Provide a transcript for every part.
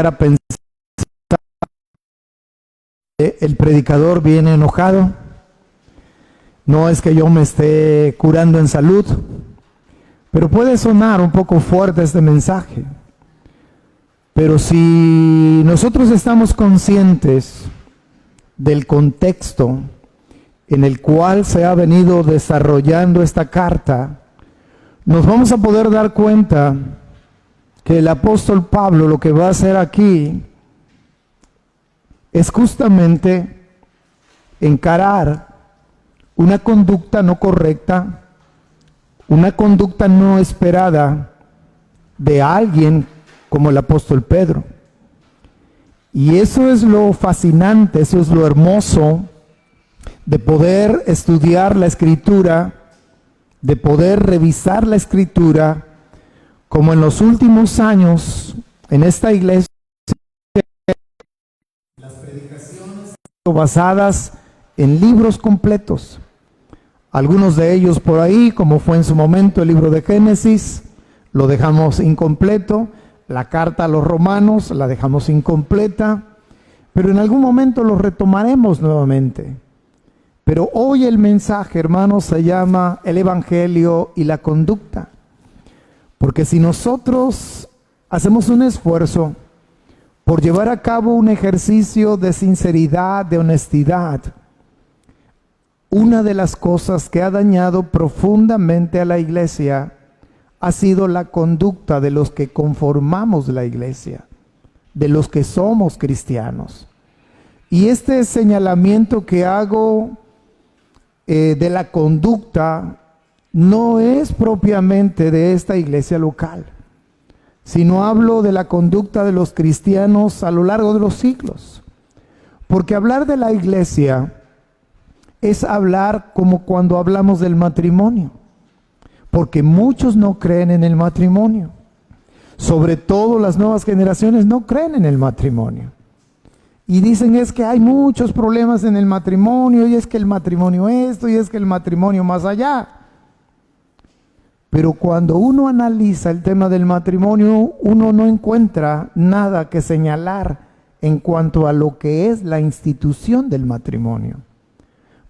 a pensar que el predicador viene enojado. No es que yo me esté curando en salud, pero puede sonar un poco fuerte este mensaje. Pero si nosotros estamos conscientes del contexto en el cual se ha venido desarrollando esta carta, nos vamos a poder dar cuenta que el apóstol Pablo lo que va a hacer aquí es justamente encarar una conducta no correcta, una conducta no esperada de alguien como el apóstol Pedro. Y eso es lo fascinante, eso es lo hermoso de poder estudiar la Escritura, de poder revisar la Escritura, como en los últimos años en esta iglesia, las predicaciones basadas en libros completos. Algunos de ellos por ahí, como fue en su momento el libro de Génesis, lo dejamos incompleto. La carta a los romanos la dejamos incompleta, pero en algún momento lo retomaremos nuevamente. Pero hoy el mensaje, hermanos, se llama el Evangelio y la conducta. Porque si nosotros hacemos un esfuerzo por llevar a cabo un ejercicio de sinceridad, de honestidad, una de las cosas que ha dañado profundamente a la iglesia ha sido la conducta de los que conformamos la iglesia, de los que somos cristianos. Y este señalamiento que hago de la conducta no es propiamente de esta iglesia local, sino hablo de la conducta de los cristianos a lo largo de los siglos. Porque hablar de la iglesia es hablar como cuando hablamos del matrimonio. Porque muchos no creen en el matrimonio. Sobre todo las nuevas generaciones no creen en el matrimonio. Y dicen es que hay muchos problemas en el matrimonio, y es que el matrimonio esto, y es que el matrimonio más allá. Pero cuando uno analiza el tema del matrimonio, uno no encuentra nada que señalar en cuanto a lo que es la institución del matrimonio.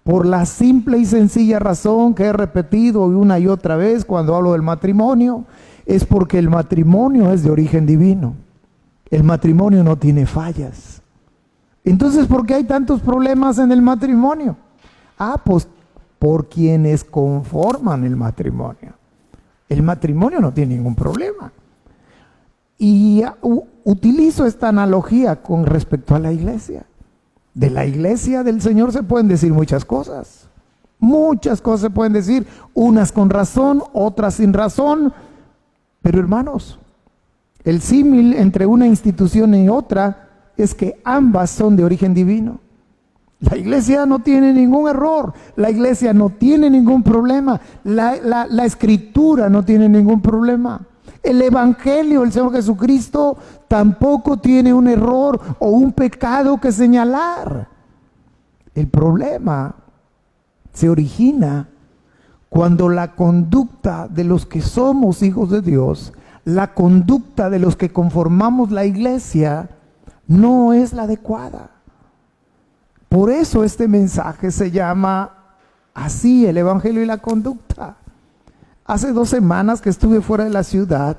Por la simple y sencilla razón que he repetido una y otra vez cuando hablo del matrimonio, es porque el matrimonio es de origen divino. El matrimonio no tiene fallas. Entonces, ¿por qué hay tantos problemas en el matrimonio? Pues por quienes conforman el matrimonio. El matrimonio no tiene ningún problema. Y utilizo esta analogía con respecto a la iglesia. De la iglesia del Señor se pueden decir muchas cosas. Muchas cosas se pueden decir, unas con razón, otras sin razón. Pero hermanos, el símil entre una institución y otra es que ambas son de origen divino. La iglesia no tiene ningún error, la iglesia no tiene ningún problema, la escritura no tiene ningún problema. El Evangelio del Señor Jesucristo tampoco tiene un error o un pecado que señalar. El problema se origina cuando la conducta de los que somos hijos de Dios, la conducta de los que conformamos la iglesia, no es la adecuada. Por eso este mensaje se llama así, el Evangelio y la conducta. Hace 2 semanas que estuve fuera de la ciudad,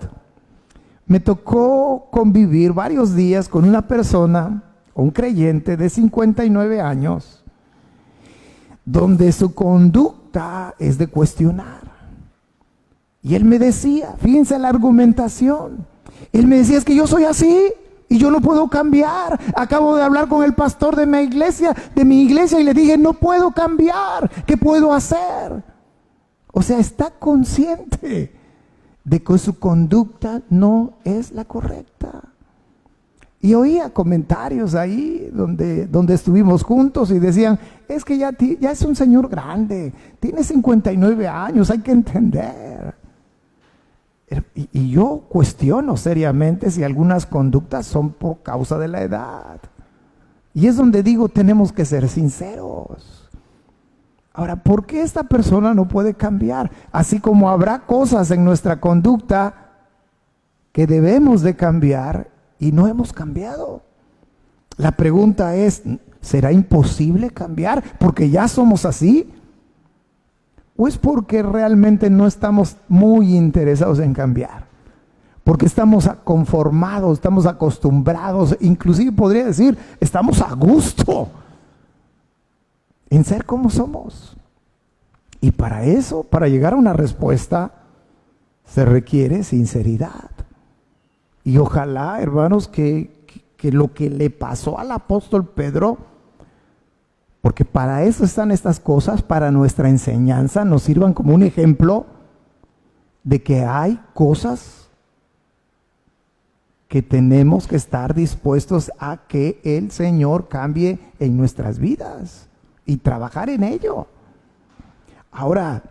me tocó convivir varios días con una persona, un creyente de 59 años, donde su conducta es de cuestionar. Y él me decía, fíjense la argumentación, él me decía, es que yo soy así y yo no puedo cambiar. Acabo de hablar con el pastor de mi iglesia, y le dije, no puedo cambiar, ¿qué puedo hacer? O sea, está consciente de que su conducta no es la correcta. Y oía comentarios ahí donde estuvimos juntos y decían, es que ya es un señor grande, tiene 59 años, hay que entender. Y yo cuestiono seriamente si algunas conductas son por causa de la edad. Y es donde digo, tenemos que ser sinceros. Ahora, ¿por qué esta persona no puede cambiar? Así como habrá cosas en nuestra conducta que debemos de cambiar, y no hemos cambiado. La pregunta es, ¿será imposible cambiar porque ya somos así? ¿O es porque realmente no estamos muy interesados en cambiar? Porque estamos conformados, estamos acostumbrados, inclusive podría decir, estamos a gusto en ser como somos. Y para eso, para llegar a una respuesta, se requiere sinceridad. Y ojalá, hermanos, que lo que le pasó al apóstol Pedro, porque para eso están estas cosas, para nuestra enseñanza, nos sirvan como un ejemplo de que hay cosas que tenemos que estar dispuestos a que el Señor cambie en nuestras vidas y trabajar en ello. Ahora,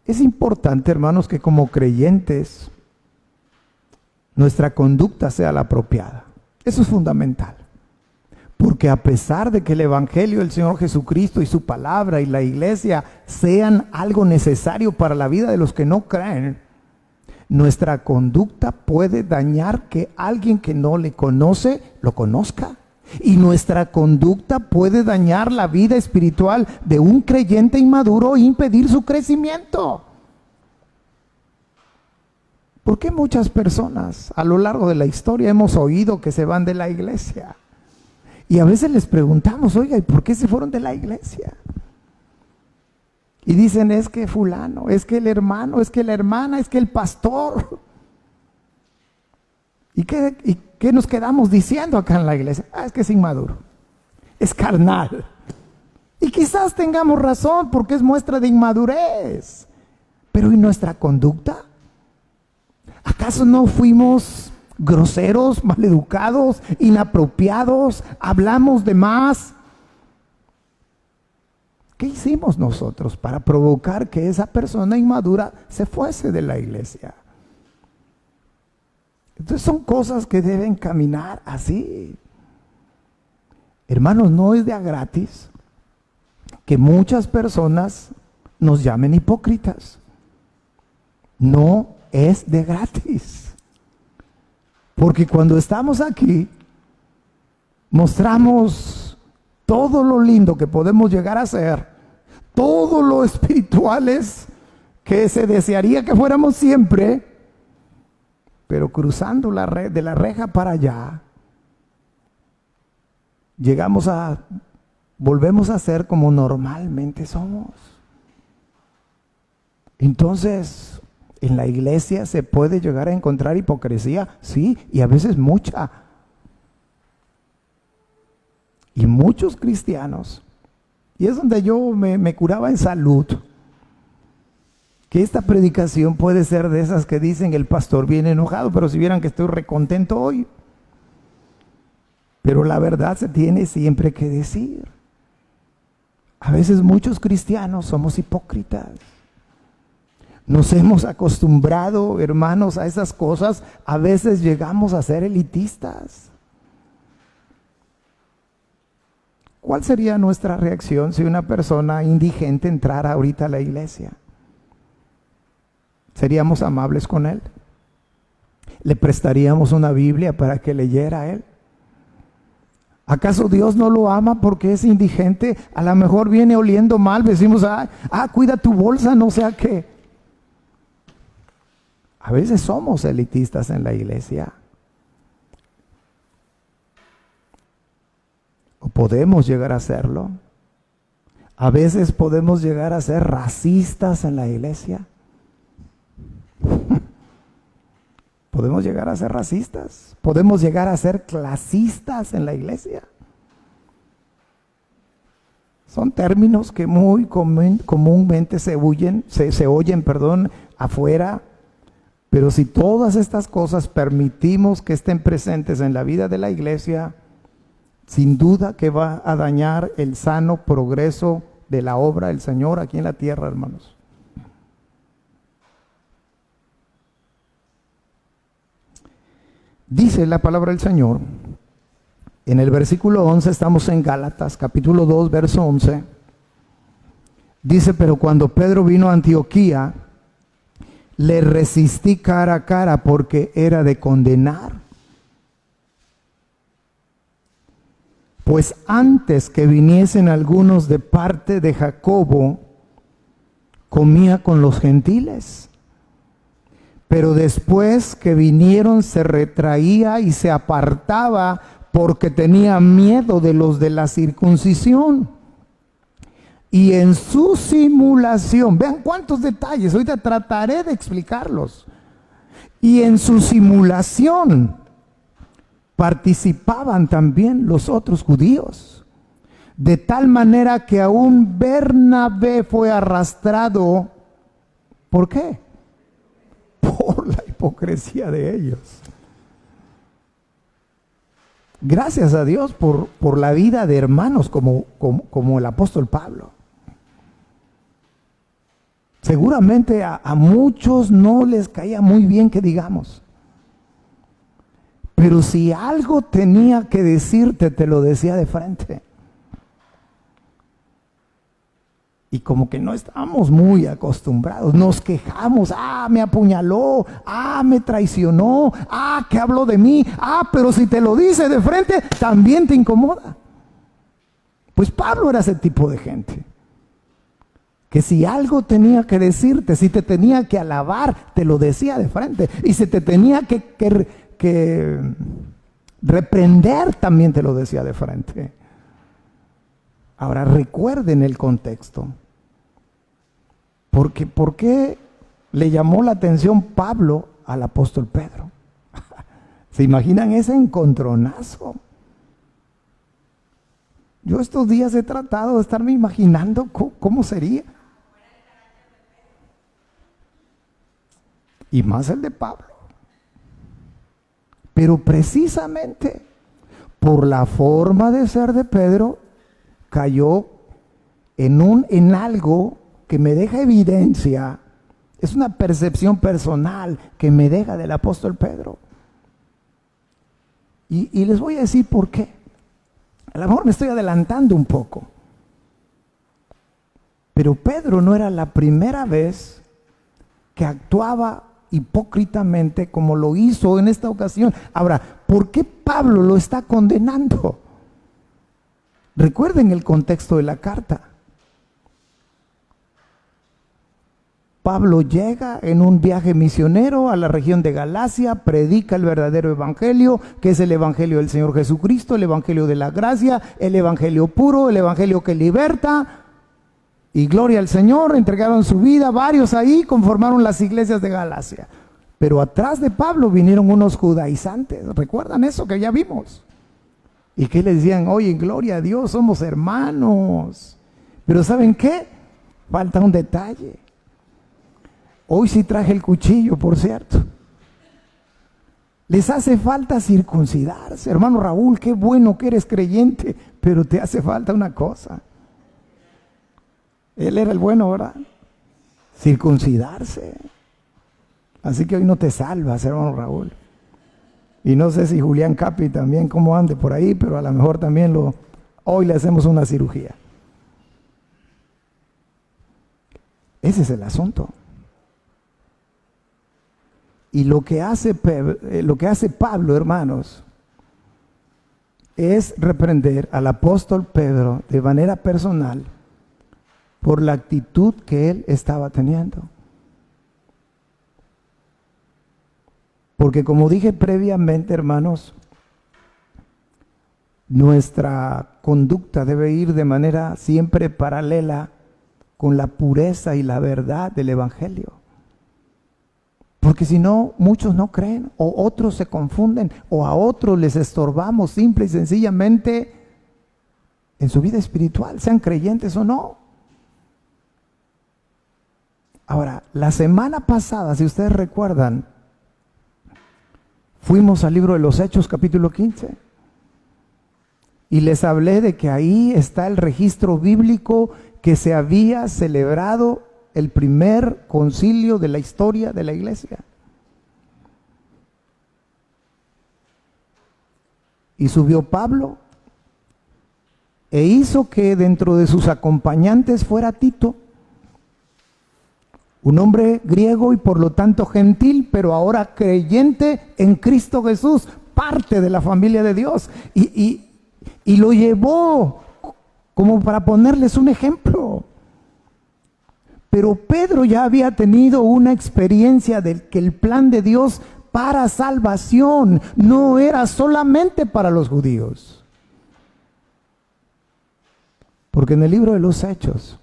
es importante, hermanos, que como creyentes nuestra conducta sea la apropiada. Eso es fundamental. Porque a pesar de que el Evangelio del Señor Jesucristo y su palabra y la iglesia sean algo necesario para la vida de los que no creen, nuestra conducta puede dañar que alguien que no le conoce, lo conozca. Y nuestra conducta puede dañar la vida espiritual de un creyente inmaduro e impedir su crecimiento. ¿Por qué muchas personas a lo largo de la historia hemos oído que se van de la iglesia? Y a veces les preguntamos, oiga, ¿y por qué se fueron de la iglesia? Y dicen, es que fulano, es que el hermano, es que la hermana, es que el pastor. ¿Y qué nos quedamos diciendo acá en la iglesia? Es que es inmaduro, es carnal. Y quizás tengamos razón porque es muestra de inmadurez. Pero ¿y nuestra conducta? ¿Acaso no fuimos groseros, maleducados, inapropiados? ¿Hablamos de más? ¿Qué hicimos nosotros para provocar que esa persona inmadura se fuese de la iglesia? Entonces son cosas que deben caminar así. Hermanos, no es de a gratis que muchas personas nos llamen hipócritas. No es de gratis. Porque cuando estamos aquí, mostramos todo lo lindo que podemos llegar a ser, todo lo espirituales que se desearía que fuéramos siempre, pero cruzando de la reja para allá, volvemos a ser como normalmente somos. Entonces, en la iglesia se puede llegar a encontrar hipocresía, sí, y a veces mucha. Y muchos cristianos, y es donde yo me curaba en salud, que esta predicación puede ser de esas que dicen el pastor viene enojado, pero si vieran que estoy recontento hoy. Pero la verdad se tiene siempre que decir. A veces muchos cristianos somos hipócritas. Nos hemos acostumbrado, hermanos, a esas cosas. A veces llegamos a ser elitistas. ¿Cuál sería nuestra reacción si una persona indigente entrara ahorita a la iglesia? ¿Seríamos amables con él? ¿Le prestaríamos una Biblia para que leyera a él? ¿Acaso Dios no lo ama porque es indigente? A lo mejor viene oliendo mal, decimos, cuida tu bolsa, no sea qué. A veces somos elitistas en la iglesia. O podemos llegar a serlo. A veces podemos llegar a ser racistas en la iglesia. Podemos llegar a ser racistas. Podemos llegar a ser clasistas en la iglesia. Son términos que muy comúnmente se oyen afuera. Pero si todas estas cosas permitimos que estén presentes en la vida de la iglesia, sin duda que va a dañar el sano progreso de la obra del Señor aquí en la tierra, hermanos. Dice la palabra del Señor, en el versículo 11, estamos en Gálatas, capítulo 2, verso 11, dice, pero cuando Pedro vino a Antioquía, le resistí cara a cara porque era de condenar. Pues antes que viniesen algunos de parte de Jacobo, comía con los gentiles. Pero después que vinieron se retraía y se apartaba porque tenía miedo de los de la circuncisión. Y en su simulación, vean cuántos detalles, ahorita trataré de explicarlos. Y en su simulación participaban también los otros judíos, de tal manera que aún Bernabé fue arrastrado. ¿Por qué? Por la hipocresía de ellos. Gracias a Dios por la vida de hermanos como el apóstol Pablo. Seguramente a muchos no les caía muy bien que digamos. Pero si algo tenía que decirte, te lo decía de frente. Y como que no estábamos muy acostumbrados, nos quejamos, me apuñaló, me traicionó, que habló de mí, pero si te lo dice de frente, también te incomoda. Pues Pablo era ese tipo de gente, que si algo tenía que decirte, si te tenía que alabar, te lo decía de frente, y si te tenía que reprender, también te lo decía de frente. Ahora recuerden el contexto. ¿Por qué le llamó la atención Pablo al apóstol Pedro? ¿Se imaginan ese encontronazo? Yo estos días he tratado de estarme imaginando cómo sería. Y más el de Pablo. Pero precisamente por la forma de ser de Pedro, cayó en algo que me deja evidencia. Es una percepción personal que me deja del apóstol Pedro. Y les voy a decir por qué. A lo mejor me estoy adelantando un poco. Pero Pedro no era la primera vez que actuaba hipócritamente como lo hizo en esta ocasión. Ahora, ¿por qué Pablo lo está condenando? Recuerden el contexto de la carta. Pablo llega en un viaje misionero a la región de Galacia, predica el verdadero evangelio, que es el evangelio del Señor Jesucristo, el evangelio de la gracia, el evangelio puro, el evangelio que liberta. Y gloria al Señor, entregaron su vida, varios ahí conformaron las iglesias de Galacia. Pero atrás de Pablo vinieron unos judaizantes, ¿recuerdan eso que ya vimos? Y que le decían, oye, gloria a Dios, somos hermanos. Pero ¿saben qué? Falta un detalle. Hoy sí traje el cuchillo, por cierto. Les hace falta circuncidarse. Hermano Raúl, qué bueno que eres creyente, pero te hace falta una cosa. Él era el bueno, ¿verdad? Circuncidarse. Así que hoy no te salvas, hermano Raúl. Y no sé si Julián Capi también cómo ande por ahí, pero a lo mejor también hoy le hacemos una cirugía. Ese es el asunto. Y lo que hace Pablo, hermanos, es reprender al apóstol Pedro de manera personal por la actitud que él estaba teniendo. Porque como dije previamente, hermanos, nuestra conducta debe ir de manera siempre paralela con la pureza y la verdad del evangelio. Porque si no, muchos no creen, o otros se confunden, o a otros les estorbamos simple y sencillamente en su vida espiritual, sean creyentes o no. Ahora, la semana pasada, si ustedes recuerdan, fuimos al libro de los Hechos, capítulo 15, y les hablé de que ahí está el registro bíblico que se había celebrado el primer concilio de la historia de la iglesia. Y subió Pablo e hizo que dentro de sus acompañantes fuera Tito, un hombre griego y por lo tanto gentil, pero ahora creyente en Cristo Jesús, parte de la familia de Dios. Y y lo llevó como para ponerles un ejemplo. Pero Pedro ya había tenido una experiencia de que el plan de Dios para salvación no era solamente para los judíos. Porque en el libro de los Hechos,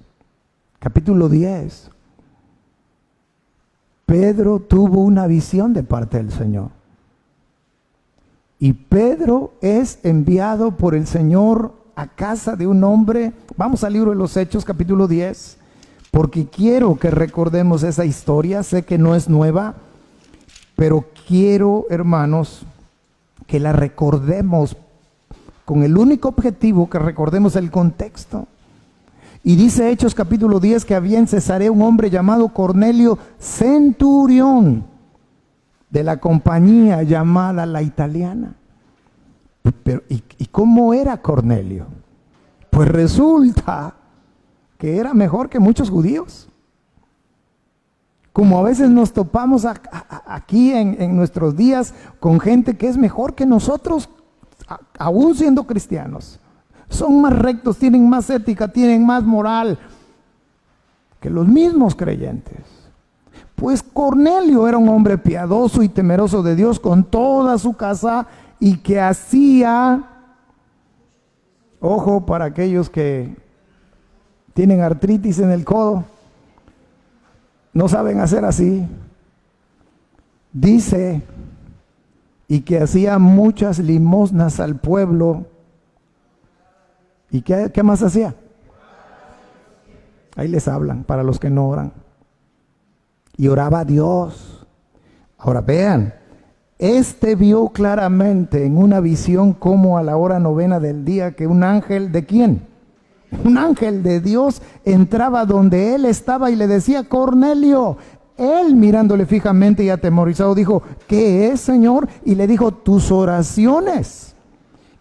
capítulo 10, Pedro tuvo una visión de parte del Señor. Y Pedro es enviado por el Señor a casa de un hombre. Vamos al libro de los Hechos, capítulo 10, porque quiero que recordemos esa historia. Sé que no es nueva, pero quiero, hermanos, que la recordemos con el único objetivo que recordemos el contexto. Y dice Hechos capítulo 10 que había en Cesarea un hombre llamado Cornelio, centurión de la compañía llamada La Italiana. Pero, ¿y cómo era Cornelio? Pues resulta que era mejor que muchos judíos. Como a veces nos topamos aquí en nuestros días con gente que es mejor que nosotros, aún siendo cristianos. Son más rectos, tienen más ética, tienen más moral que los mismos creyentes. Pues Cornelio era un hombre piadoso y temeroso de Dios con toda su casa, y que hacía, ojo para aquellos que tienen artritis en el codo, no saben hacer así, dice, y que hacía muchas limosnas al pueblo. ¿Y qué más hacía? Ahí les hablan para los que no oran. Y oraba a Dios. Ahora vean, vio claramente en una visión como a la hora novena del día que un ángel, ¿de quién? Un ángel de Dios entraba donde él estaba y le decía, Cornelio. Él, mirándole fijamente y atemorizado, dijo, ¿qué es, Señor? Y le dijo, tus oraciones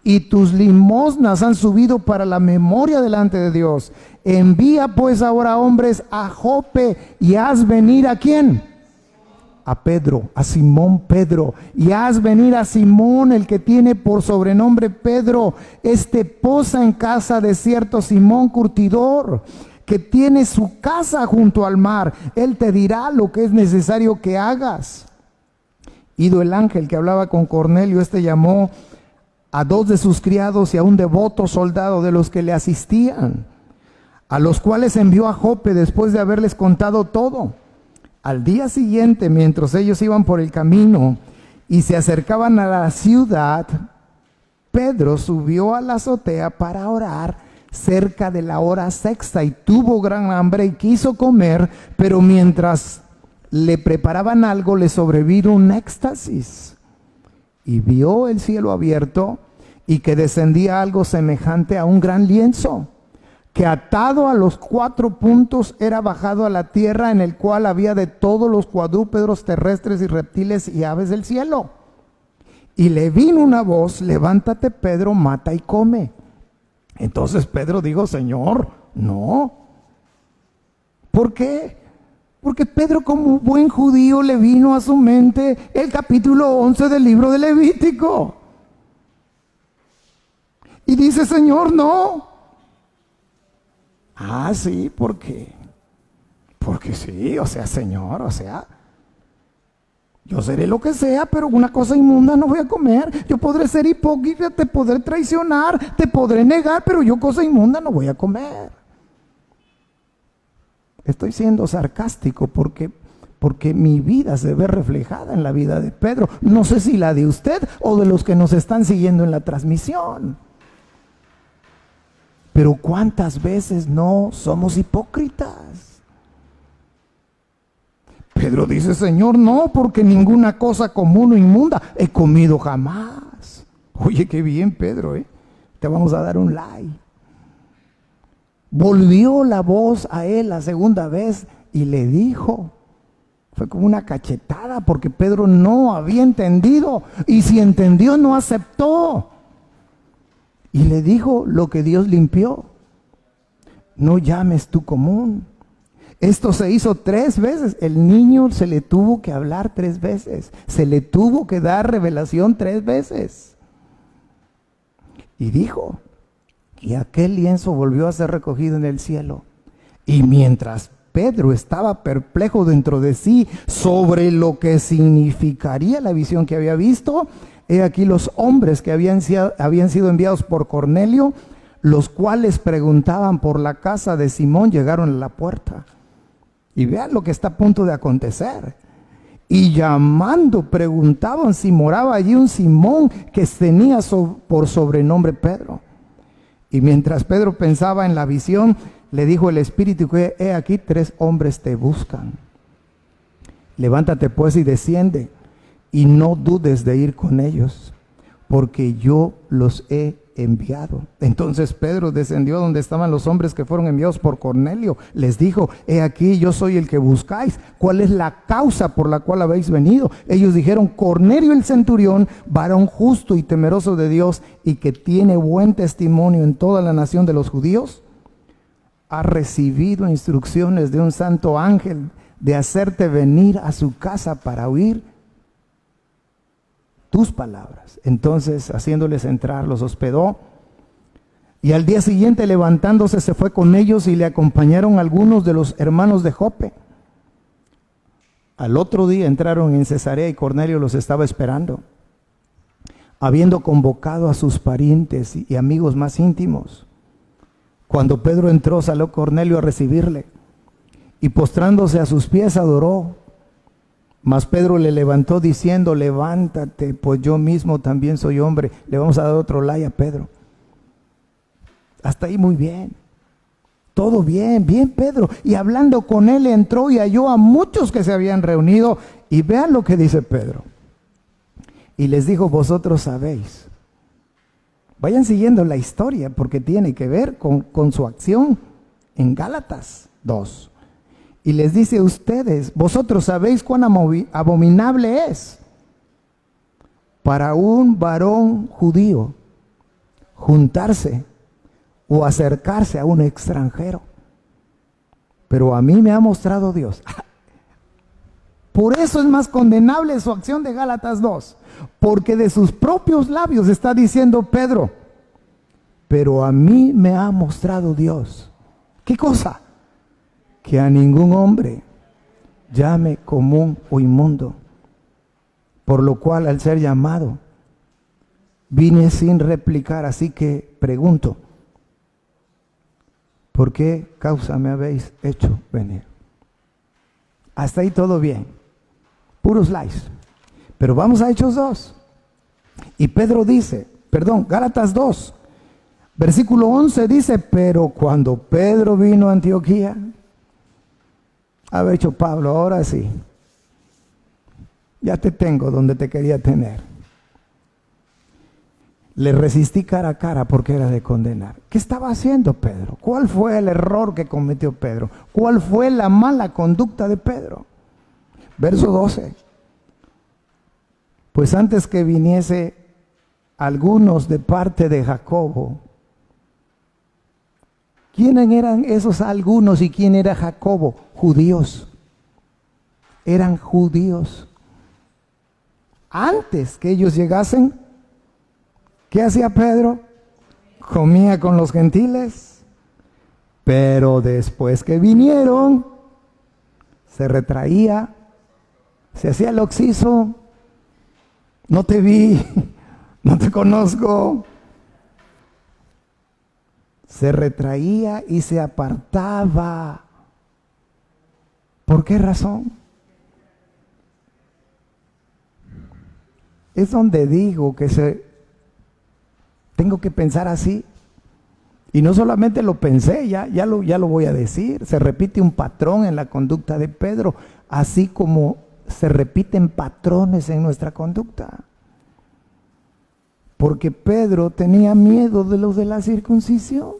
y tus limosnas han subido para la memoria delante de Dios. Envía pues ahora hombres a Jope y haz venir ¿a quién? A Pedro, a Simón Pedro, y haz venir a Simón, el que tiene por sobrenombre Pedro. Posa en casa de cierto Simón curtidor, que tiene su casa junto al mar. Él te dirá lo que es necesario que hagas. Ido el ángel que hablaba con Cornelio, llamó a 2 de sus criados y a un devoto soldado de los que le asistían, a los cuales envió a Jope después de haberles contado todo. Al día siguiente, mientras ellos iban por el camino y se acercaban a la ciudad, Pedro subió a la azotea para orar cerca de la hora sexta y tuvo gran hambre y quiso comer, pero mientras le preparaban algo le sobrevino un éxtasis y vio el cielo abierto y que descendía algo semejante a un gran lienzo, que atado a los 4 puntos era bajado a la tierra, en el cual había de todos los cuadrúpedos terrestres y reptiles y aves del cielo. Y le vino una voz, levántate Pedro, mata y come. Entonces Pedro dijo, Señor, no. ¿Por qué? Porque Pedro, como buen judío, le vino a su mente el capítulo 11 del libro de Levítico. Y dice, Señor, no. Ah, sí, ¿por qué? Porque sí, Señor, yo seré lo que sea, pero una cosa inmunda no voy a comer. Yo podré ser hipócrita, te podré traicionar, te podré negar, pero yo cosa inmunda no voy a comer. Estoy siendo sarcástico porque mi vida se ve reflejada en la vida de Pedro. No sé si la de usted o de los que nos están siguiendo en la transmisión. Pero ¿cuántas veces no somos hipócritas? Pedro dice, Señor, no, porque ninguna cosa común o inmunda he comido jamás. Oye, qué bien, Pedro, te vamos a dar un like. Volvió la voz a él la segunda vez y le dijo, fue como una cachetada porque Pedro no había entendido, y si entendió no aceptó. Y le dijo, lo que Dios limpió, no llames tú común. Esto se hizo 3 veces. El niño se le tuvo que hablar 3 veces. Se le tuvo que dar revelación 3 veces. Y dijo, y aquel lienzo volvió a ser recogido en el cielo. Y mientras Pedro estaba perplejo dentro de sí sobre lo que significaría la visión que había visto, he aquí los hombres que habían sido enviados por Cornelio, los cuales preguntaban por la casa de Simón, llegaron a la puerta. Y vean lo que está a punto de acontecer. Y llamando preguntaban si moraba allí un Simón que tenía por sobrenombre Pedro. Y mientras Pedro pensaba en la visión, le dijo el Espíritu que he aquí 3 hombres te buscan. Levántate pues y desciende, y no dudes de ir con ellos, porque yo los he enviado. Entonces Pedro descendió donde estaban los hombres que fueron enviados por Cornelio. Les dijo, he aquí yo soy el que buscáis. ¿Cuál es la causa por la cual habéis venido? Ellos dijeron, Cornelio el centurión, varón justo y temeroso de Dios, y que tiene buen testimonio en toda la nación de los judíos, ha recibido instrucciones de un santo ángel de hacerte venir a su casa para oír tus palabras. Entonces, haciéndoles entrar, los hospedó, y al día siguiente, levantándose, se fue con ellos, y le acompañaron algunos de los hermanos de Jope. Al otro día entraron en Cesarea, y Cornelio los estaba esperando, habiendo convocado a sus parientes y amigos más íntimos. Cuando Pedro entró, salió Cornelio a recibirle, y postrándose a sus pies adoró. Mas Pedro le levantó diciendo, levántate, pues yo mismo también soy hombre. Le vamos a dar otro like a Pedro. Hasta ahí muy bien. Todo bien, bien Pedro. Y hablando con él entró y halló a muchos que se habían reunido. Y vean lo que dice Pedro. Y les dijo, vosotros sabéis. Vayan siguiendo la historia porque tiene que ver con su acción en Gálatas 2. Y les dice, ustedes, vosotros sabéis cuán abominable es para un varón judío juntarse o acercarse a un extranjero. Pero a mí me ha mostrado Dios. Por eso es más condenable su acción de Gálatas 2. Porque de sus propios labios está diciendo Pedro, pero a mí me ha mostrado Dios. ¿Qué cosa? Que a ningún hombre llame común o inmundo, por lo cual al ser llamado vine sin replicar. Así que pregunto, ¿por qué causa me habéis hecho venir? Hasta ahí todo bien, puros likes. Pero vamos a Hechos 2. Y Pedro dice, Gálatas 2, versículo 11 dice, pero cuando Pedro vino a Antioquía, haber hecho Pablo, ahora sí, ya te tengo donde te quería tener. Le resistí cara a cara porque era de condenar. ¿Qué estaba haciendo Pedro? ¿Cuál fue el error que cometió Pedro? ¿Cuál fue la mala conducta de Pedro? Verso 12. Pues antes que viniese algunos de parte de Jacobo. ¿Quiénes eran esos algunos y quién era Jacobo? Judíos. Eran judíos. Antes que ellos llegasen, ¿qué hacía Pedro? Comía con los gentiles. Pero después que vinieron, se retraía, se hacía el oxiso. No te vi, no te conozco. Se retraía y se apartaba. ¿Por qué razón? Es donde digo que tengo que pensar así. Y no solamente lo pensé, ya lo voy a decir. Se repite un patrón en la conducta de Pedro, así como se repiten patrones en nuestra conducta. Porque Pedro tenía miedo de los de la circuncisión.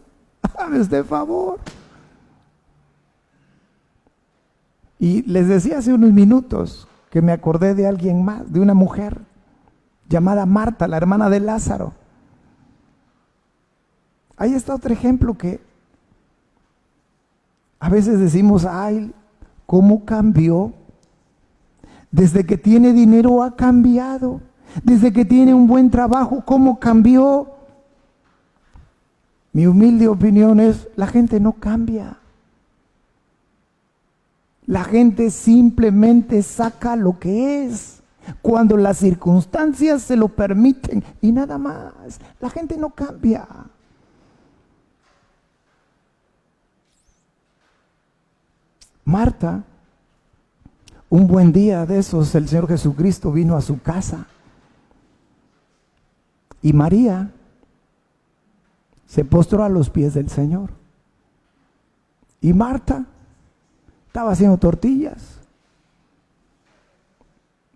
Hazme este favor. Y les decía hace unos minutos que me acordé de alguien más, de una mujer llamada Marta, la hermana de Lázaro. Ahí está otro ejemplo que a veces decimos, ay, ¿cómo cambió? Desde que tiene dinero ha cambiado. Desde que tiene un buen trabajo, ¿cómo cambió? Mi humilde opinión es, la gente no cambia. La gente simplemente saca lo que es cuando las circunstancias se lo permiten y nada más. La gente no cambia. Marta, un buen día de esos, el Señor Jesucristo vino a su casa. Y María se postró a los pies del Señor. Y Marta estaba haciendo tortillas.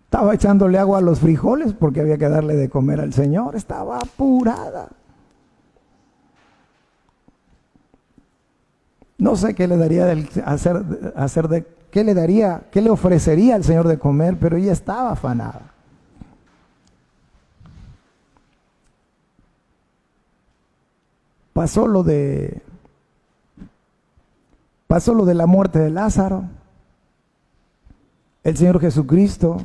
Estaba echándole agua a los frijoles porque había que darle de comer al Señor. Estaba apurada. No sé qué le daría qué le ofrecería al Señor de comer, pero ella estaba afanada. Pasó lo de la muerte de Lázaro. El Señor Jesucristo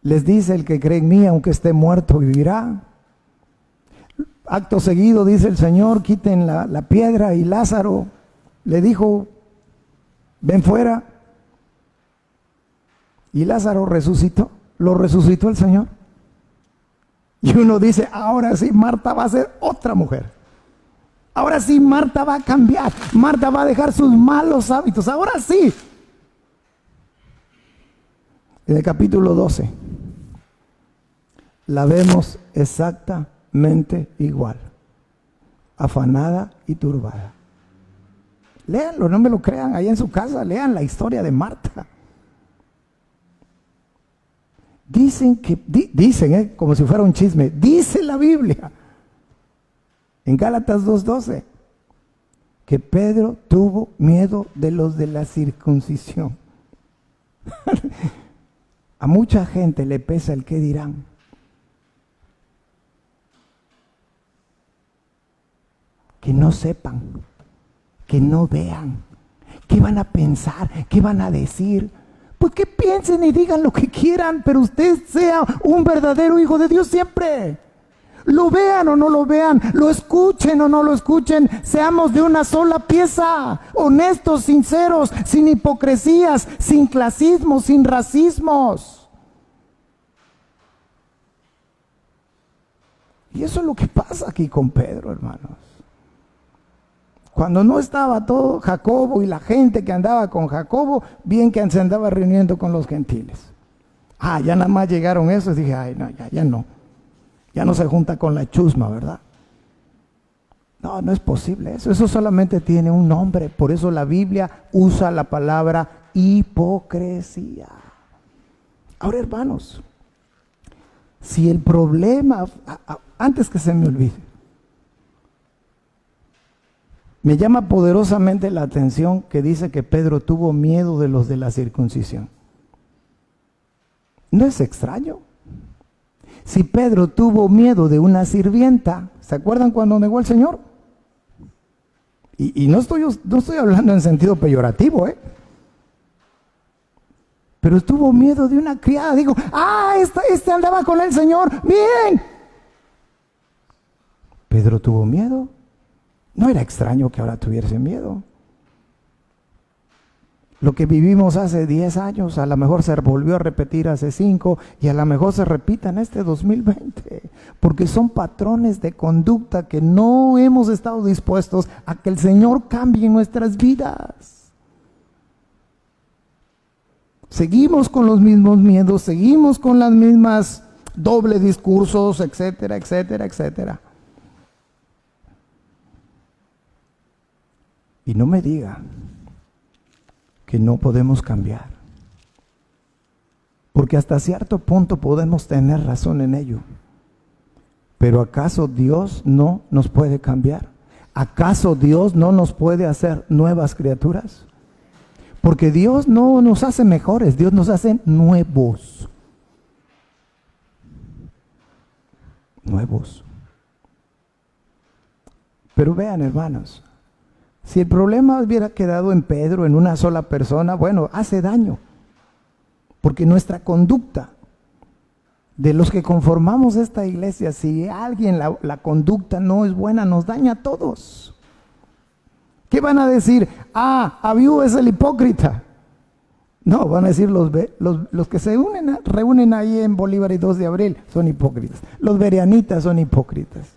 les dice: el que cree en mí, aunque esté muerto, vivirá. Acto seguido dice el Señor: quiten la piedra, y Lázaro le dijo: ven fuera. Y Lázaro resucitó, lo resucitó el Señor. Y uno dice: ahora sí, Marta va a ser otra mujer. Ahora sí, Marta va a cambiar. Marta va a dejar sus malos hábitos. Ahora sí. En el capítulo 12 la vemos exactamente igual. Afanada y turbada. Léanlo, no me lo crean. Allá en su casa, lean la historia de Marta. Dicen, como si fuera un chisme, dice la Biblia, en Gálatas 2:12, que Pedro tuvo miedo de los de la circuncisión. A mucha gente le pesa el qué dirán. Que no sepan, que no vean, qué van a pensar, qué van a decir. Pues que piensen y digan lo que quieran, pero usted sea un verdadero hijo de Dios siempre. Lo vean o no lo vean, lo escuchen o no lo escuchen, seamos de una sola pieza, honestos, sinceros, sin hipocresías, sin clasismos, sin racismos. Y eso es lo que pasa aquí con Pedro, hermanos. Cuando no estaba todo Jacobo y la gente que andaba con Jacobo, bien que se andaba reuniendo con los gentiles. Ya nada más llegaron esos, dije: ay, no, ya no. Ya no se junta con la chusma, ¿verdad? No, no es posible eso. Eso solamente tiene un nombre. Por eso la Biblia usa la palabra hipocresía. Ahora, hermanos, si el problema, antes que se me olvide, me llama poderosamente la atención que dice que Pedro tuvo miedo de los de la circuncisión. ¿No es extraño? Si Pedro tuvo miedo de una sirvienta, ¿se acuerdan cuando negó al Señor? Y no estoy hablando en sentido peyorativo, pero tuvo miedo de una criada. Digo: este andaba con el Señor, bien. Pedro tuvo miedo. No era extraño que ahora tuviese miedo. Lo que vivimos hace 10 años, a lo mejor se volvió a repetir hace 5 y a lo mejor se repita en este 2020, porque son patrones de conducta que no hemos estado dispuestos a que el Señor cambie en nuestras vidas. Seguimos con los mismos miedos, seguimos con las mismas doble discursos, etcétera, etcétera, etcétera. Y no me diga que no podemos cambiar, porque hasta cierto punto podemos tener razón en ello. Pero ¿acaso Dios no nos puede cambiar? ¿Acaso Dios no nos puede hacer nuevas criaturas? Porque Dios no nos hace mejores, Dios nos hace nuevos. Nuevos. Pero vean, hermanos, si el problema hubiera quedado en Pedro, en una sola persona, bueno, hace daño. Porque nuestra conducta de los que conformamos esta iglesia, si alguien la conducta no es buena, nos daña a todos. ¿Qué van a decir? Abiú es el hipócrita. No, van a decir los que se reúnen ahí en Bolívar y 2 de abril son hipócritas. Los bereanitas son hipócritas.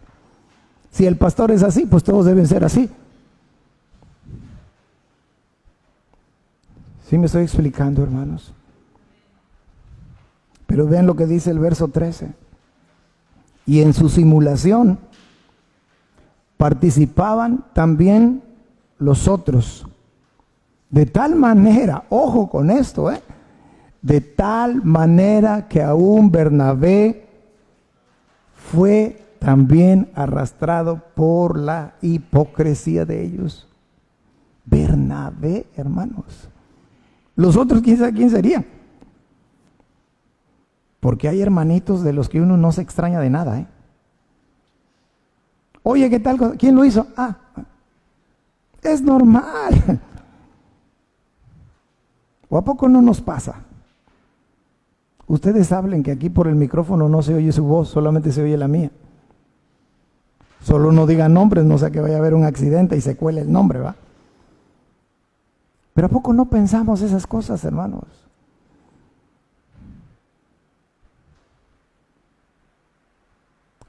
Si el pastor es así, pues todos deben ser así. ¿Sí me estoy explicando, hermanos? Pero vean lo que dice el verso 13. Y en su simulación participaban también los otros. De tal manera, ojo con esto, de tal manera que aún Bernabé fue también arrastrado por la hipocresía de ellos. Bernabé, hermanos. Los otros, quién sabe quién sería. Porque hay hermanitos de los que uno no se extraña de nada. Oye, ¿qué tal? ¿Quién lo hizo? Es normal. ¿O a poco no nos pasa? Ustedes hablen que aquí por el micrófono no se oye su voz, solamente se oye la mía. Solo no digan nombres, no sea que vaya a haber un accidente y se cuele el nombre, ¿va? Pero ¿a poco no pensamos esas cosas, hermanos?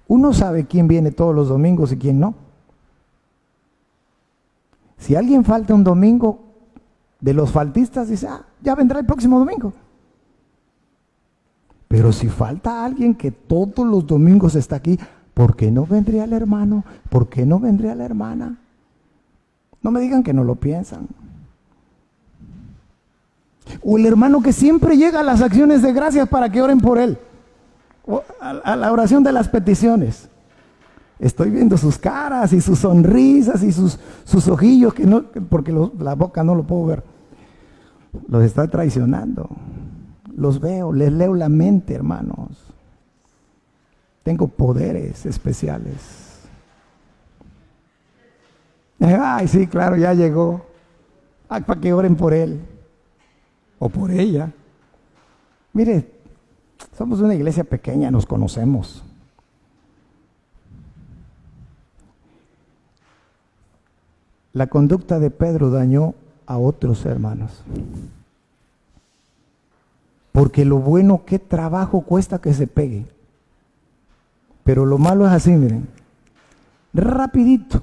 Uno sabe quién viene todos los domingos y quién no. Si alguien falta un domingo, de los faltistas dice, ya vendrá el próximo domingo. Pero si falta alguien que todos los domingos está aquí, ¿por qué no vendría el hermano? ¿Por qué no vendría la hermana? No me digan que no lo piensan. O el hermano que siempre llega a las acciones de gracias para que oren por él. O a la oración de las peticiones. Estoy viendo sus caras y sus sonrisas y sus ojillos, que no, porque la boca no lo puedo ver. Los está traicionando. Los veo, les leo la mente, hermanos. Tengo poderes especiales. Ay, sí, claro, ya llegó. Para que oren por él. O por ella. Mire, somos una iglesia pequeña, nos conocemos. La conducta de Pedro dañó a otros hermanos. Porque lo bueno, qué trabajo cuesta que se pegue. Pero lo malo es así, miren. Rapidito.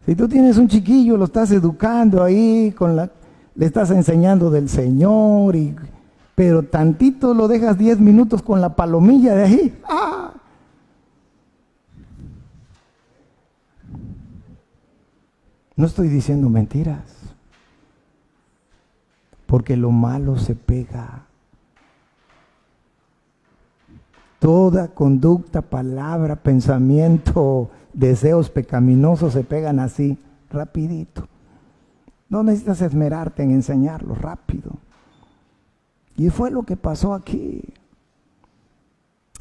Si tú tienes un chiquillo, lo estás educando ahí, le estás enseñando del Señor, pero tantito lo dejas 10 minutos con la palomilla de ahí. No estoy diciendo mentiras, porque lo malo se pega. Toda conducta, palabra, pensamiento, deseos pecaminosos se pegan así, rapidito. No necesitas esmerarte en enseñarlo, rápido. Y fue lo que pasó aquí.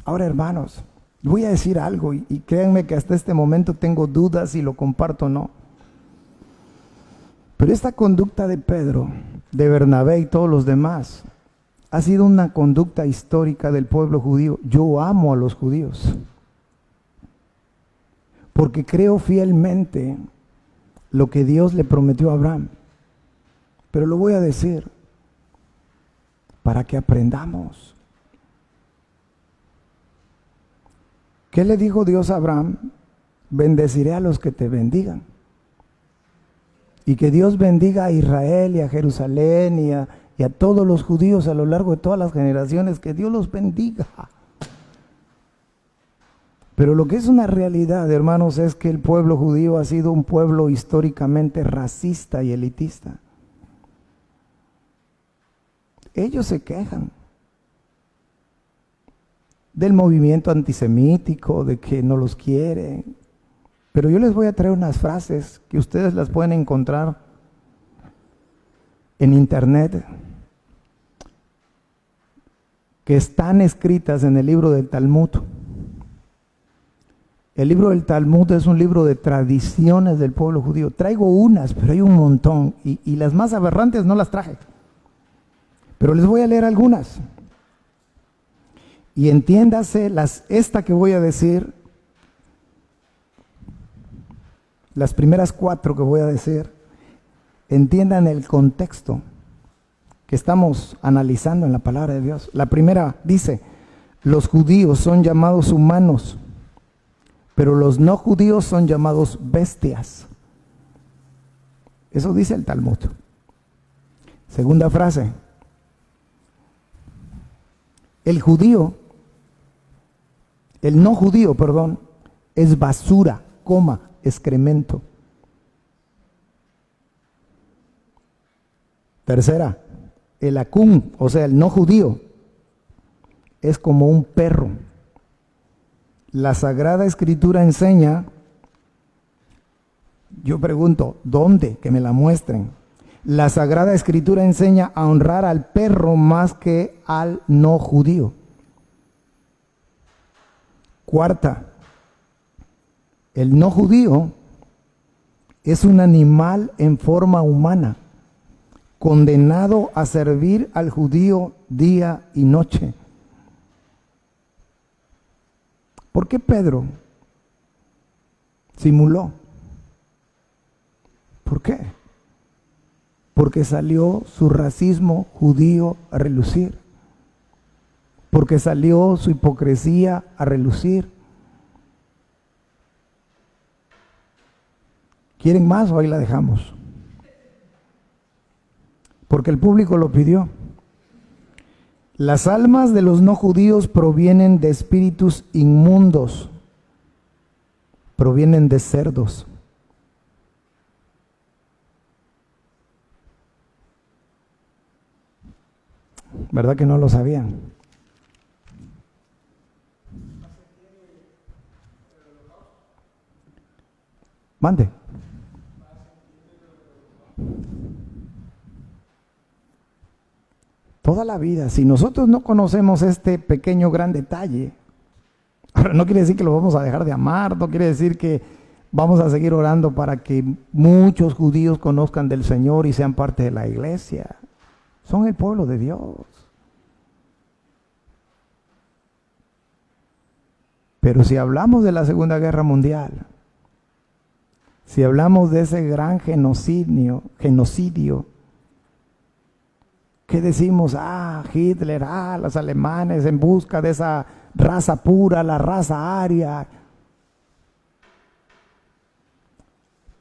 Ahora, hermanos, voy a decir algo y créanme que hasta este momento tengo dudas si lo comparto o no. Pero esta conducta de Pedro, de Bernabé y todos los demás, ha sido una conducta histórica del pueblo judío. Yo amo a los judíos, porque creo fielmente lo que Dios le prometió a Abraham. Pero lo voy a decir para que aprendamos. ¿Qué le dijo Dios a Abraham? Bendeciré a los que te bendigan. Y que Dios bendiga a Israel y a Jerusalén y a todos los judíos a lo largo de todas las generaciones, que Dios los bendiga. Pero lo que es una realidad, hermanos, es que el pueblo judío ha sido un pueblo históricamente racista y elitista. Ellos se quejan del movimiento antisemítico, de que no los quieren. Pero yo les voy a traer unas frases que ustedes las pueden encontrar en internet, que están escritas en el libro del Talmud. El libro del Talmud es un libro de tradiciones del pueblo judío. Traigo unas, pero hay un montón, y las más aberrantes no las traje. Pero les voy a leer algunas. Y entiéndase, esta que voy a decir, las primeras 4 que voy a decir, entiendan el contexto que estamos analizando en la palabra de Dios. La primera dice, los judíos son llamados humanos, pero los no judíos son llamados bestias. Eso dice el Talmud. Segunda frase, el no judío, es basura, excremento. Tercera, el acún, o sea, el no judío, es como un perro. La Sagrada Escritura enseña, yo pregunto, ¿dónde? Que me la muestren. La Sagrada Escritura enseña a honrar al perro más que al no judío. Cuarta, el no judío es un animal en forma humana, condenado a servir al judío día y noche. ¿Por qué Pedro simuló? ¿Por qué? Porque salió su racismo judío a relucir. Porque salió su hipocresía a relucir. ¿Quieren más o ahí la dejamos? Porque el público lo pidió. Las almas de los no judíos provienen de espíritus inmundos, provienen de cerdos. ¿Verdad que no lo sabían? Mande. Toda la vida, si nosotros no conocemos este pequeño gran detalle, ahora no quiere decir que lo vamos a dejar de amar, no quiere decir que vamos a seguir orando para que muchos judíos conozcan del Señor y sean parte de la iglesia. Son el pueblo de Dios. Pero si hablamos de la Segunda Guerra Mundial, si hablamos de ese gran genocidio, ¿qué decimos? Hitler, los alemanes en busca de esa raza pura, la raza aria.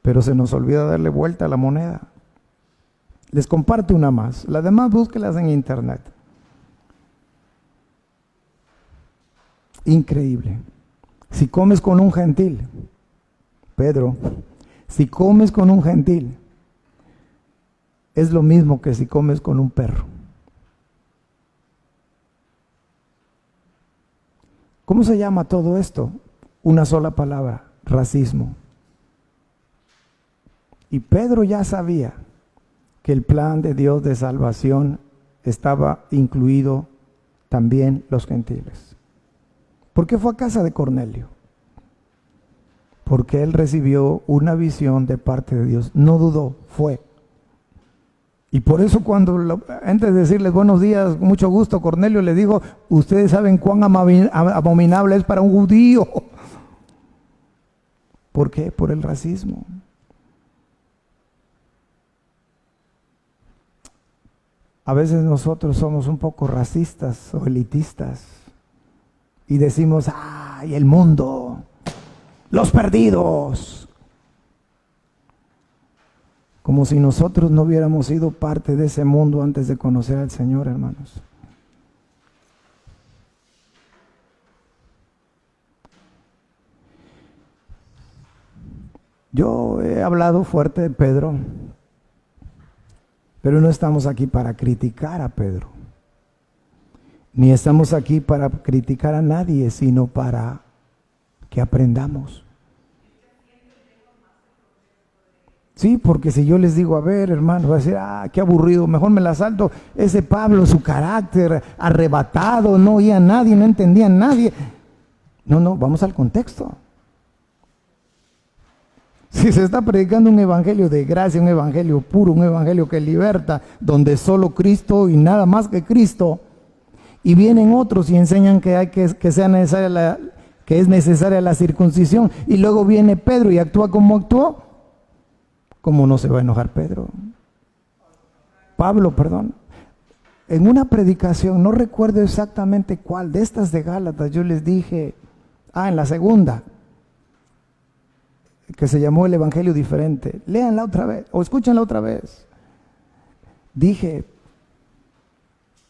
Pero se nos olvida darle vuelta a la moneda. Les comparto una más. Las demás búsquelas en internet. Increíble. Si comes con un gentil, Pedro, si comes con un gentil, es lo mismo que si comes con un perro. ¿Cómo se llama todo esto? Una sola palabra, racismo. Y Pedro ya sabía que el plan de Dios de salvación estaba incluido también los gentiles. ¿Por qué fue a casa de Cornelio? Porque él recibió una visión de parte de Dios. No dudó, fue. Y por eso antes de decirles buenos días, mucho gusto, Cornelio le dijo, ustedes saben cuán abominable es para un judío. ¿Por qué? Por el racismo. A veces nosotros somos un poco racistas o elitistas y decimos, ¡ay, el mundo! ¡Los perdidos! Como si nosotros no hubiéramos sido parte de ese mundo antes de conocer al Señor, hermanos. Yo he hablado fuerte de Pedro, pero no estamos aquí para criticar a Pedro, ni estamos aquí para criticar a nadie, sino para que aprendamos. Sí, porque si yo les digo, a ver, hermano, va a decir, qué aburrido, mejor me la salto. Ese Pablo, su carácter arrebatado, no oía a nadie, no entendía a nadie. No, vamos al contexto. Si se está predicando un evangelio de gracia, un evangelio puro, un evangelio que liberta, donde solo Cristo y nada más que Cristo, Y vienen otros y enseñan que es necesaria la circuncisión. Y luego viene Pedro y actúa como actuó. ¿Cómo no se va a enojar Pablo, perdón. En una predicación, no recuerdo exactamente cuál, de estas de Gálatas, yo les dije, en la segunda, que se llamó el Evangelio Diferente. Léanla otra vez, o escúchenla otra vez. Dije,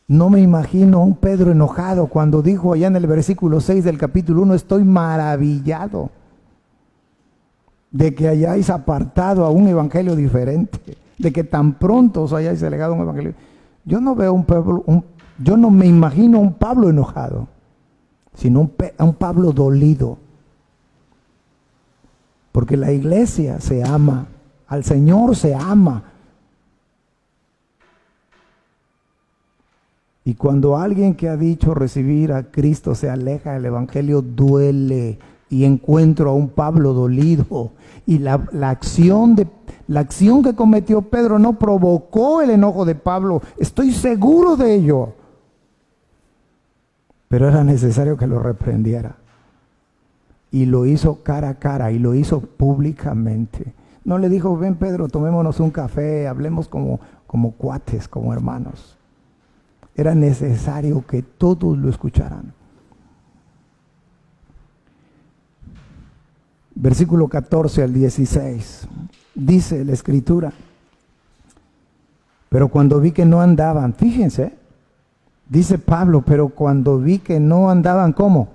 no me imagino un Pedro enojado cuando dijo allá en el versículo 6 del capítulo 1, estoy maravillado de que hayáis apartado a un evangelio diferente, de que tan pronto os hayáis alegado a un evangelio. Yo no veo yo no me imagino un Pablo enojado, sino un Pablo dolido. Porque la iglesia se ama, al Señor se ama. Y cuando alguien que ha dicho recibir a Cristo se aleja del evangelio, duele. Y encuentro a un Pablo dolido. Y la acción que cometió Pedro no provocó el enojo de Pablo. Estoy seguro de ello. Pero era necesario que lo reprendiera. Y lo hizo cara a cara y lo hizo públicamente. No le dijo, ven Pedro, tomémonos un café, hablemos como cuates, como hermanos. Era necesario que todos lo escucharan. Versículo 14 al 16, dice la Escritura, pero cuando vi que no andaban, fíjense, dice Pablo, pero cuando vi que no andaban, ¿cómo?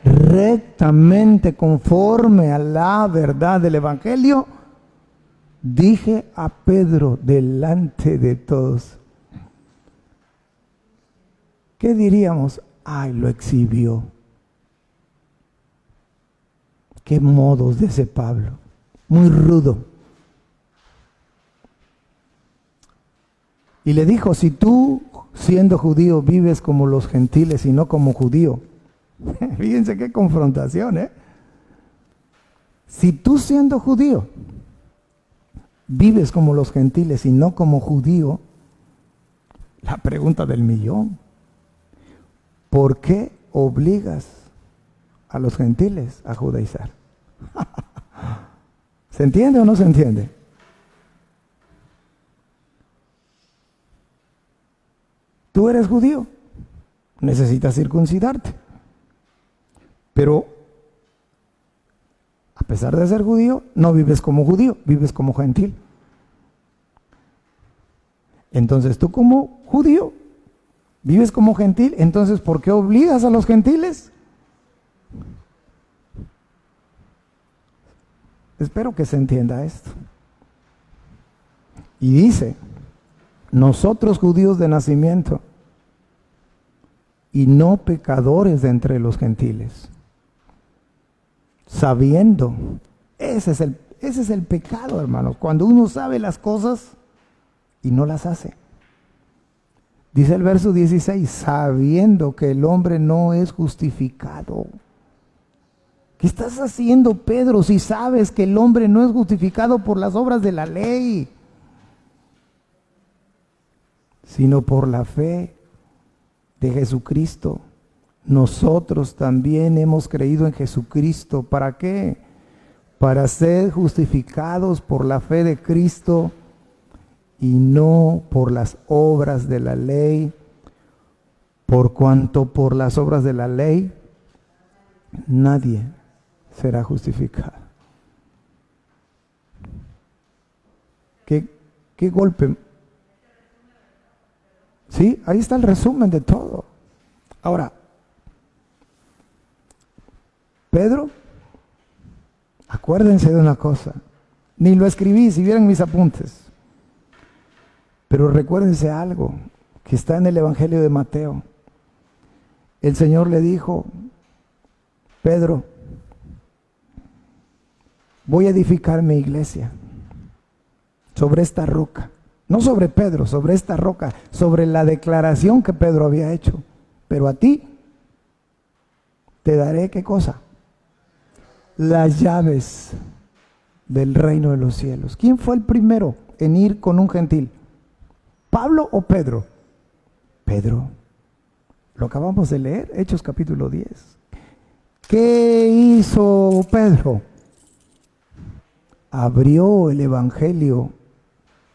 Rectamente conforme a la verdad del Evangelio, dije a Pedro delante de todos, ¿qué diríamos? Ay, lo exhibió. Qué modos de ese Pablo, muy rudo. Y le dijo, si tú siendo judío vives como los gentiles y no como judío, fíjense qué confrontación, Si tú siendo judío vives como los gentiles y no como judío, la pregunta del millón, ¿por qué obligas a los gentiles a judaizar? ¿Se entiende o no se entiende? Tú eres judío, necesitas circuncidarte, pero a pesar de ser judío, no vives como judío, vives como gentil. Entonces tú como judío vives como gentil, entonces ¿por qué obligas a los gentiles? Espero que se entienda esto. Y dice, nosotros judíos de nacimiento y no pecadores de entre los gentiles, sabiendo, ese es el pecado, hermanos, cuando uno sabe las cosas y no las hace. Dice el verso 16, sabiendo que el hombre no es justificado. ¿Qué estás haciendo, Pedro, si sabes que el hombre no es justificado por las obras de la ley, sino por la fe de Jesucristo? Nosotros también hemos creído en Jesucristo. ¿Para qué? Para ser justificados por la fe de Cristo y no por las obras de la ley, por cuanto por las obras de la ley nadie será justificado. ¿Qué golpe? Sí, ahí está el resumen de todo. Ahora, Pedro, acuérdense de una cosa, ni lo escribí, si vieran mis apuntes, pero recuérdense algo que está en el Evangelio de Mateo. El Señor le dijo, Pedro, voy a edificar mi iglesia sobre esta roca. No sobre Pedro, sobre esta roca, sobre la declaración que Pedro había hecho. Pero a ti te daré, ¿qué cosa? Las llaves del reino de los cielos. ¿Quién fue el primero en ir con un gentil? ¿Pablo o Pedro? Pedro. Lo acabamos de leer, Hechos capítulo 10. ¿Qué hizo Pedro? Abrió el evangelio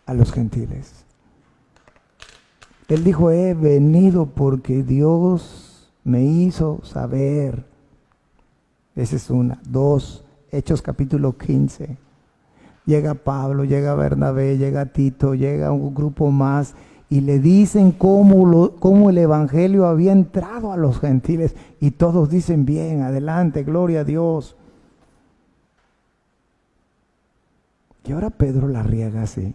a los gentiles. Él dijo, he venido porque Dios me hizo saber. Esa es una. 2, Hechos capítulo 15. Llega Pablo, llega Bernabé, llega Tito, llega un grupo más y le dicen cómo el evangelio había entrado a los gentiles y todos dicen bien, adelante, gloria a Dios. Y ahora Pedro la riega así.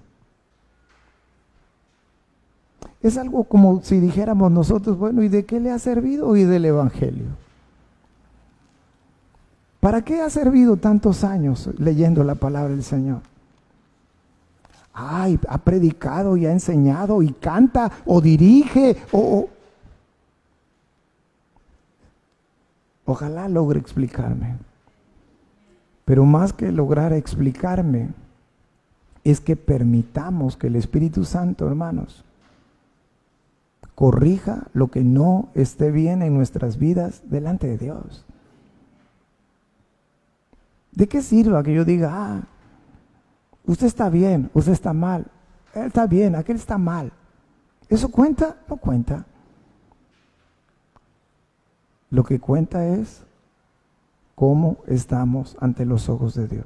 Es algo como si dijéramos nosotros, bueno, ¿y de qué le ha servido hoy del evangelio? ¿Para qué ha servido tantos años leyendo la palabra del Señor? Ay, ha predicado y ha enseñado y canta o dirige Ojalá logre explicarme. Pero más que lograr explicarme, es que permitamos que el Espíritu Santo, hermanos, corrija lo que no esté bien en nuestras vidas delante de Dios. ¿De qué sirva que yo diga, usted está bien, usted está mal, él está bien, aquel está mal? ¿Eso cuenta? No cuenta. Lo que cuenta es cómo estamos ante los ojos de Dios.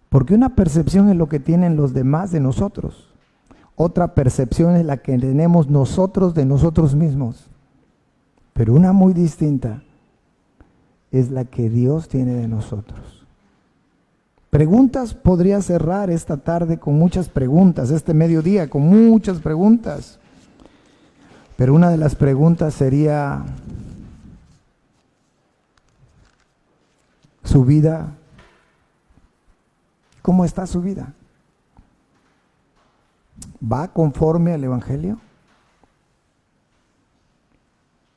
Porque una percepción es lo que tienen los demás de nosotros. Otra percepción es la que tenemos nosotros de nosotros mismos. Pero una muy distinta es la que Dios tiene de nosotros. Preguntas, podría cerrar esta tarde con muchas preguntas, este mediodía con muchas preguntas. Pero una de las preguntas sería, ¿su vida? ¿Cómo está su vida? ¿Va conforme al Evangelio?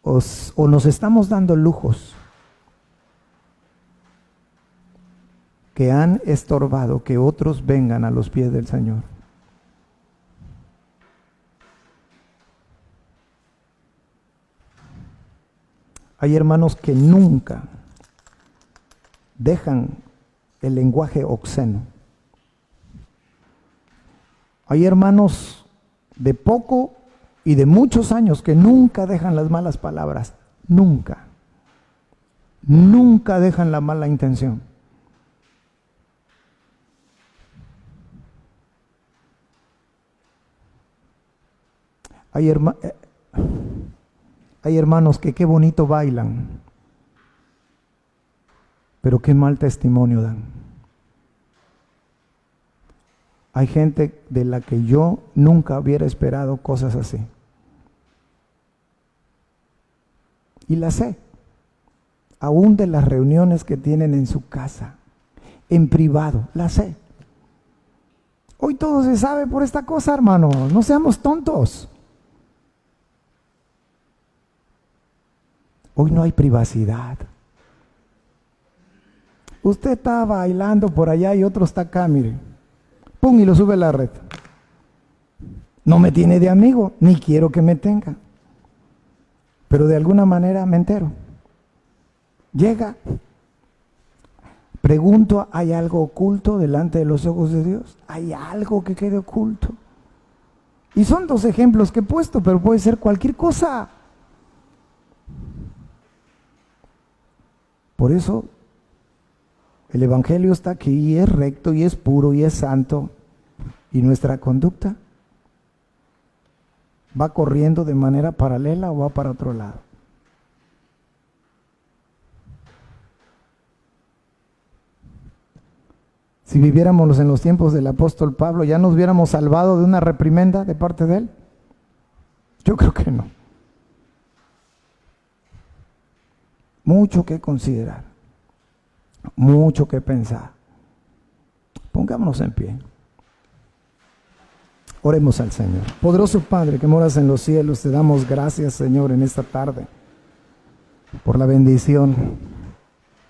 ¿O nos estamos dando lujos que han estorbado que otros vengan a los pies del Señor? Hay hermanos que nunca dejan el lenguaje obsceno. Hay hermanos de poco y de muchos años que nunca dejan las malas palabras. Nunca. Nunca dejan la mala intención. Hay hermanos que qué bonito bailan, pero qué mal testimonio dan. Hay gente de la que yo nunca hubiera esperado cosas así. Y las sé, aún de las reuniones que tienen en su casa, en privado, las sé. Hoy todo se sabe por esta cosa, hermano, no seamos tontos. Hoy no hay privacidad. Usted está bailando por allá y otro está acá, mire. Pum, y lo sube a la red. No me tiene de amigo, ni quiero que me tenga. Pero de alguna manera me entero. Llega. Pregunto, ¿hay algo oculto delante de los ojos de Dios? ¿Hay algo que quede oculto? Y son 2 ejemplos que he puesto, pero puede ser cualquier cosa. Por eso el Evangelio está aquí y es recto y es puro y es santo. ¿Y nuestra conducta va corriendo de manera paralela o va para otro lado? Si viviéramos en los tiempos del apóstol Pablo, ¿ya nos hubiéramos salvado de una reprimenda de parte de él? Yo creo que no. Mucho que considerar, mucho que pensar. Pongámonos en pie. Oremos al Señor. Poderoso Padre que moras en los cielos, te damos gracias, Señor, en esta tarde por la bendición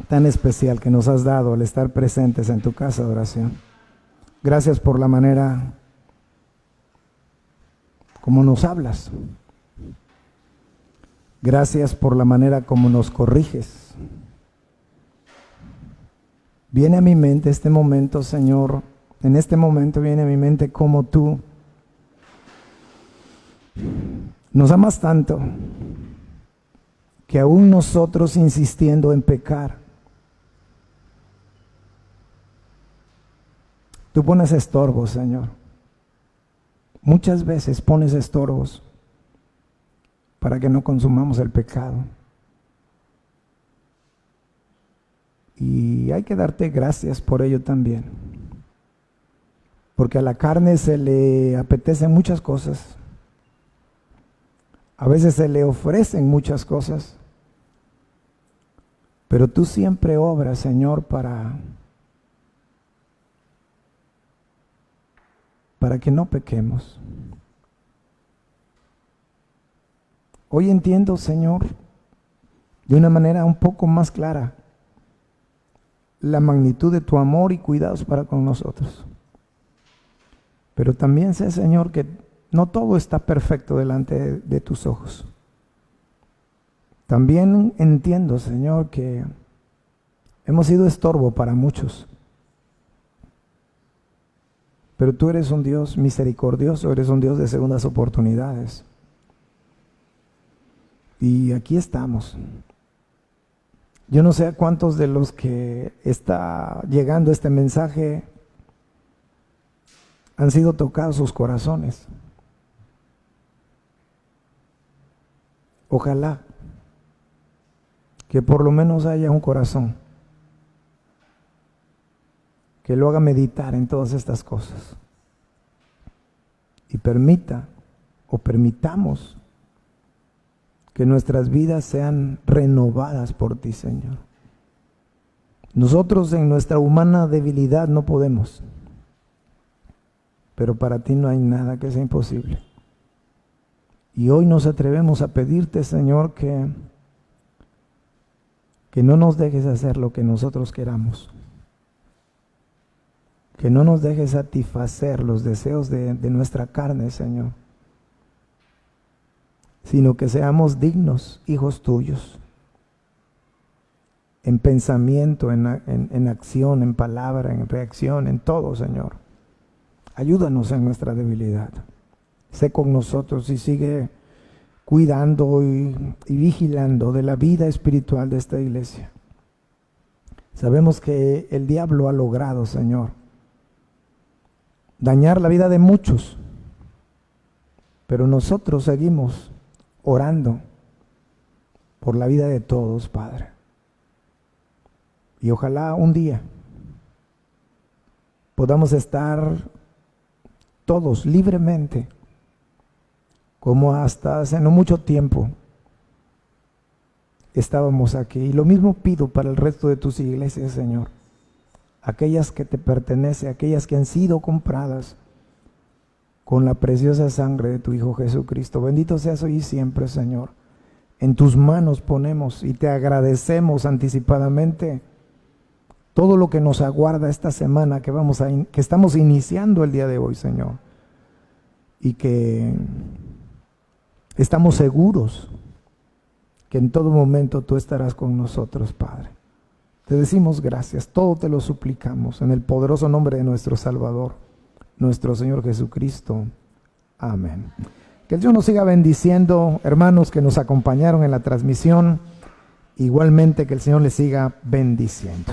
tan especial que nos has dado al estar presentes en tu casa de oración. Gracias por la manera como nos hablas. Gracias por la manera como nos corriges. Viene a mi mente este momento, Señor. En este momento viene a mi mente cómo tú nos amas tanto que aún nosotros insistiendo en pecar, tú pones estorbos, Señor. Muchas veces pones estorbos para que no consumamos el pecado. Y hay que darte gracias por ello también. Porque a la carne se le apetecen muchas cosas. A veces se le ofrecen muchas cosas. Pero tú siempre obras, Señor, para que no pequemos. Hoy entiendo, Señor, de una manera un poco más clara, la magnitud de tu amor y cuidados para con nosotros. Pero también sé, Señor, que no todo está perfecto delante de tus ojos. También entiendo, Señor, que hemos sido estorbo para muchos. Pero tú eres un Dios misericordioso, eres un Dios de segundas oportunidades. Y aquí estamos. Yo no sé a cuántos de los que está llegando este mensaje han sido tocados sus corazones. Ojalá que por lo menos haya un corazón que lo haga meditar en todas estas cosas y permitamos que nuestras vidas sean renovadas por ti, Señor. Nosotros en nuestra humana debilidad no podemos, pero para ti no hay nada que sea imposible. Y hoy nos atrevemos a pedirte, Señor, que no nos dejes hacer lo que nosotros queramos, que no nos dejes satisfacer los deseos de nuestra carne, Señor, sino que seamos dignos hijos tuyos, en pensamiento, en acción, en palabra, en reacción, en todo, Señor. Ayúdanos en nuestra debilidad. Sé con nosotros y sigue cuidando y vigilando de la vida espiritual de esta iglesia. Sabemos que el diablo ha logrado, Señor, dañar la vida de muchos, pero nosotros seguimos orando por la vida de todos, Padre. Y ojalá un día podamos estar todos libremente, como hasta hace no mucho tiempo estábamos aquí. Y lo mismo pido para el resto de tus iglesias, Señor. Aquellas que te pertenecen, aquellas que han sido compradas con la preciosa sangre de tu Hijo Jesucristo. Bendito seas hoy y siempre, Señor. En tus manos ponemos y te agradecemos anticipadamente todo lo que nos aguarda esta semana que estamos iniciando el día de hoy, Señor. Y que estamos seguros que en todo momento tú estarás con nosotros, Padre. Te decimos gracias, todo te lo suplicamos en el poderoso nombre de nuestro Salvador, nuestro Señor Jesucristo. Amén. Que el Señor nos siga bendiciendo, hermanos que nos acompañaron en la transmisión. Igualmente que el Señor les siga bendiciendo.